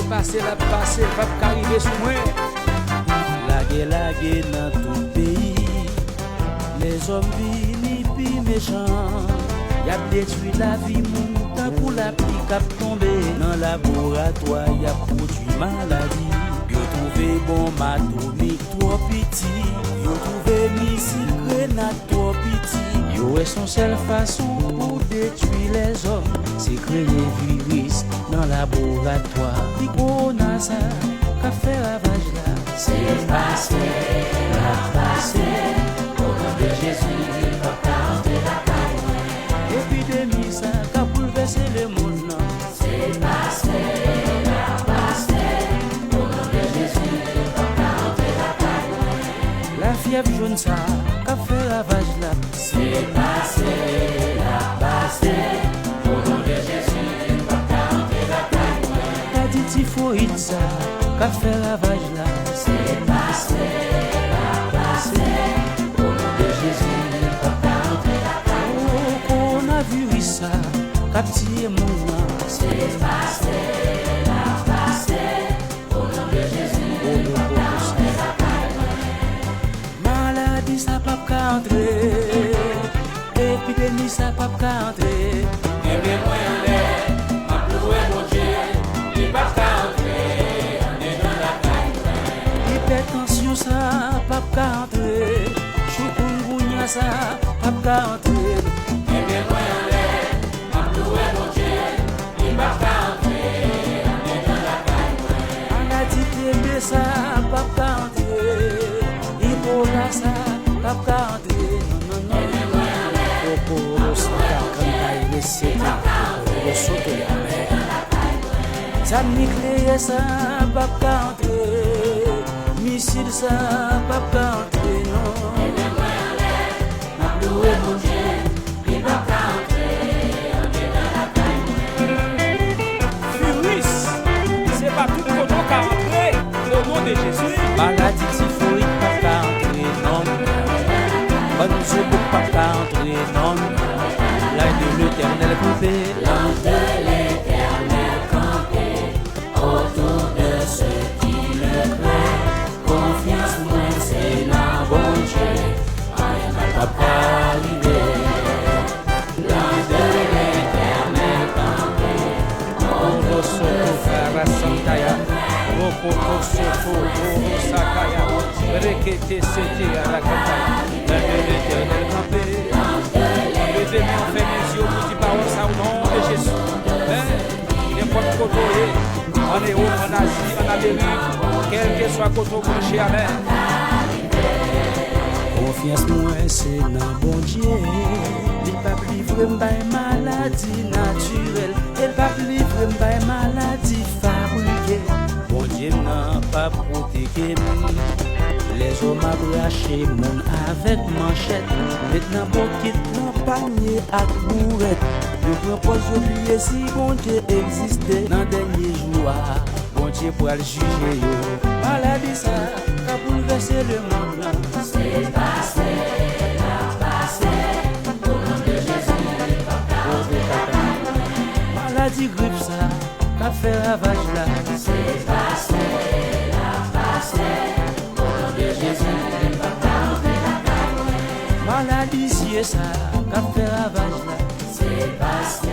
passé, pas qu'arriver sous moi. Lagué dans tout pays, les hommes vini pi méchants. Y'a détruit la vie, mon temps pour la pluie cap tombé. Dans le laboratoire, y'a produit maladie. Yo trouvé bombe atomique trop petit. Yo trouvé missile grenade trop petit. Yo est son seule façon pour détruire les hommes, c'est créer virus dans le laboratoire. Puis on a ça, qu'a fait ravage là. C'est passé, au nom de Jésus, papa, de la paix. Épidémie ça, qu'a bouleversé le monde là. C'est passé, au nom de Jésus, papa, de la paix. La fièvre jaune ça, qu'a fait ravage là. C'est passé, au nom de Jésus, papa, de la paix. La dit typhoïde ça, qu'a fait ravage là. C'est passé, au nom de Jésus, papa, de la paix. Oh, coronavirus ça, qu'a tiré mon nom. C'est passé, au nom de Jésus, papa, de la paix. Maladie ça pas qu'à entrer, épidémie ça pas qu'à entrer. Et bien moi en l'air, ma ploué mon Dieu, il pas qu'à entrer, on est dans la caille. Hypertension ça pas qu'à entrer, chikungunya ça pas qu'à entrer. Et bien moi en l'air, ma ploué mon Dieu, il pas qu'à entrer, on est dans la caille. Maladie TB ça pas qu'à entrer, Ebola ça pas qu'à entrer. Ça nucléaire ça pas entrer, missile ça pas entrer non. Ma loué mon Dieu, il va entrer, on est dans la caille. Virus, c'est pas tout le monde qui entrer au nom de Jésus. Maladie typhoïde pas entrer non. Bonne soupe pas entrer non. L'âge de l'Éternel coupé, l'ange de l'Éternel campé autour de ceux qui le craignent. Confiance moi c'est dans bon Dieu, rien n'a pas arrivé. L'ange de l'Éternel campé Ondo soko kara santaya, roko soko sakaya, rekete sete à la campagne, l'âge de l'Éternel campé. Levez mes yeux pour dire parole ça au nom de Jésus. N'importe côté, en Europe, en Asie, en Amérique, quel que soit côté branché, amen. Confiance moi c'est dans bon Dieu. Il pas livrer by maladie naturelle. Il pas livrer by maladie fabriquée. Bon Dieu n'a pas protégé. Les hommes abrachés mon avec manchette. Maintenant bon quitte mon panier à bourrette. Je propose oublier si bon Dieu existait. Dans dernier jour, bon Dieu pour le juger yo. Maladie ça, qu'a bouleversé le monde. C'est passé, au nom de Jésus, papa. Maladie grippe ça, qu'a fait ravage là. C'est passé, au nom de Jésus, papa. Maladie c'est ça, qu'a fait ravage là. C'est passé.